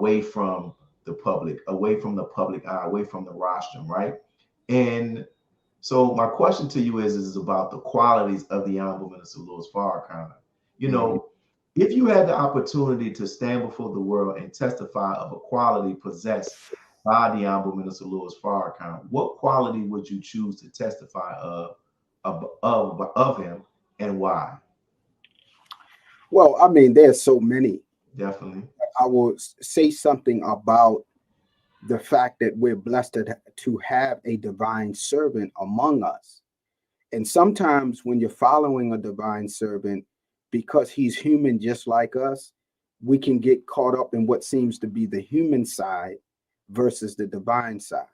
away from the public eye, away from the rostrum, right? And so my question to you is about the qualities of the Honorable Minister Louis Farrakhan. You Mhm. know, if you had the opportunity to stand before the world and testify of a quality possessed by the Honorable Minister Louis Farrakhan, what quality would you choose to testify of him, and why? Well, I mean, there's so many. Definitely. I will say something about the fact that we're blessed to have a divine servant among us. And sometimes when you're following a divine servant, because he's human just like us, we can get caught up in what seems to be the human side versus the divine side.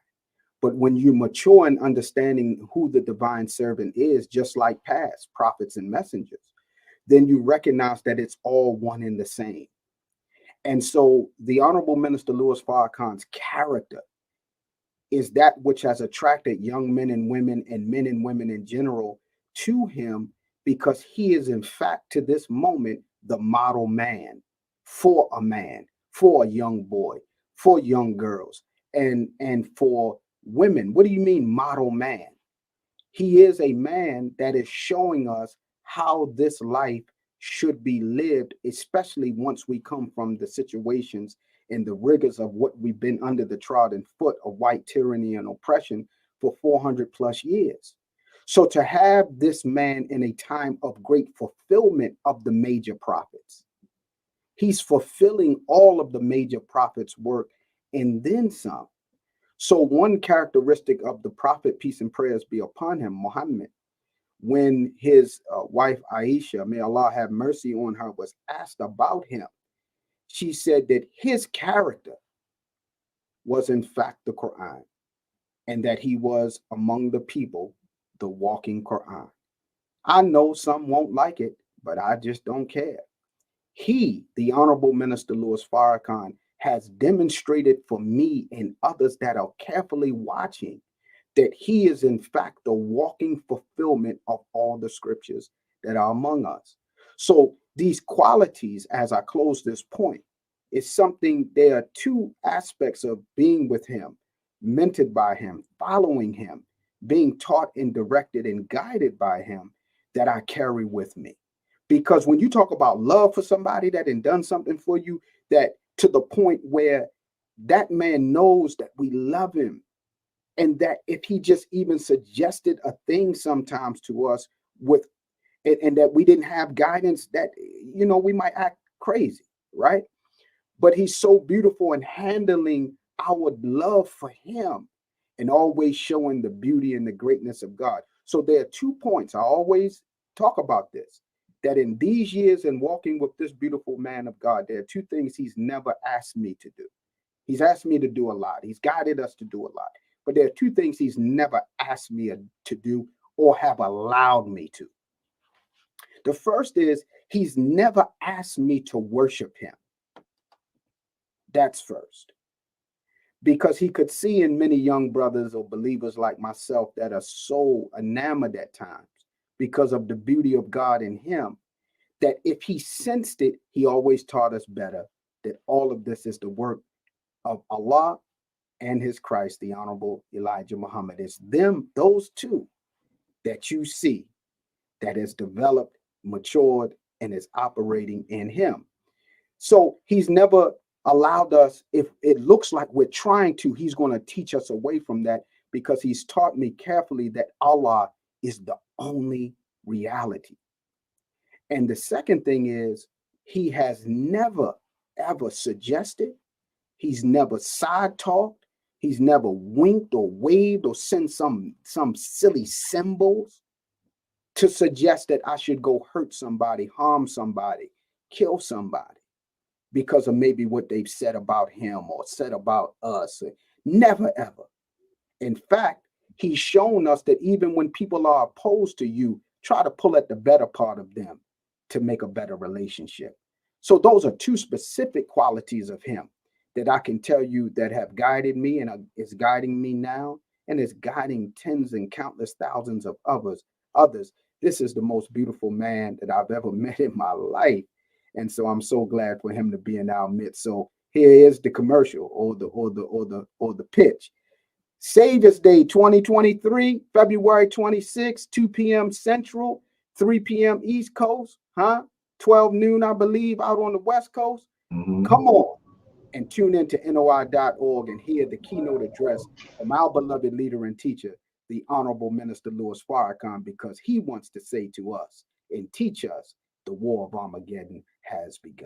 But when you mature in understanding who the divine servant is, just like past prophets and messengers, then you recognize that it's all one and the same. And so the Honorable Minister Louis Farrakhan's character is that which has attracted young men and women in general to him, because he is, in fact, to this moment, the model man, for a young boy, for young girls, and for women. What do you mean, model man? He is a man that is showing us how this life should be lived, especially once we come from the situations and the rigors of what we've been under the trodden foot of white tyranny and oppression for 400 plus years. So to have this man in a time of great fulfillment of the major prophets, he's fulfilling all of the major prophets' work and then some. So, one characteristic of the prophet, peace and prayers be upon him, Muhammad, when his wife Aisha, may Allah have mercy on her, was asked about him, she said that his character was in fact the Quran, and that he was among the people the walking Quran. I know some won't like it, but I just don't care. He, the Honorable Minister Louis Farrakhan, has demonstrated for me and others that are carefully watching that he is, in fact, the walking fulfillment of all the scriptures that are among us. So, these qualities, as I close this point, is something, there are two aspects of being with him, mentored by him, following him, being taught and directed and guided by him, that I carry with me. Because when you talk about love for somebody that had done something for you, that to the point where that man knows that we love him, and that if he just even suggested a thing sometimes to us with and that we didn't have guidance, that we might act crazy, right? But he's so beautiful in handling our love for him and always showing the beauty and the greatness of God. So there are 2 points I always talk about this, that in these years in walking with this beautiful man of God, there are 2 things he's never asked me to do. He's asked me to do a lot. He's guided us to do a lot. But there are 2 things he's never asked me to do or have allowed me to. The first is he's never asked me to worship him. That's first. Because he could see in many young brothers or believers like myself that are so enamored at times because of the beauty of God in him, that if he sensed it, he always taught us better that all of this is the work of Allah and his Christ, the Honorable Elijah Muhammad. It's them, those two, that you see that has developed, matured, and is operating in him. So he's never allowed us, if it looks like we're trying to, he's going to teach us away from that, because he's taught me carefully that Allah is the only reality. And the second thing is, he has never, ever suggested, he's never side talked, he's never winked or waved or sent some silly symbols to suggest that I should go hurt somebody, harm somebody, kill somebody because of maybe what they've said about him or said about us. Never, ever. In fact, he's shown us that even when people are opposed to you, try to pull at the better part of them to make a better relationship. So those are 2 specific qualities of him that I can tell you that have guided me and is guiding me now and is guiding tens and countless thousands of others. This is the most beautiful man that I've ever met in my life. And so I'm so glad for him to be in our midst. So Here is the commercial or the pitch. Savior's Day 2023, February 26, 2 p.m. Central, 3 p.m. East Coast, 12 noon, I believe, out on the West Coast. Come on and tune into NOI.org and hear the keynote address from our beloved leader and teacher, the Honorable Minister Louis Farrakhan, because he wants to say to us and teach us the war of Armageddon has begun.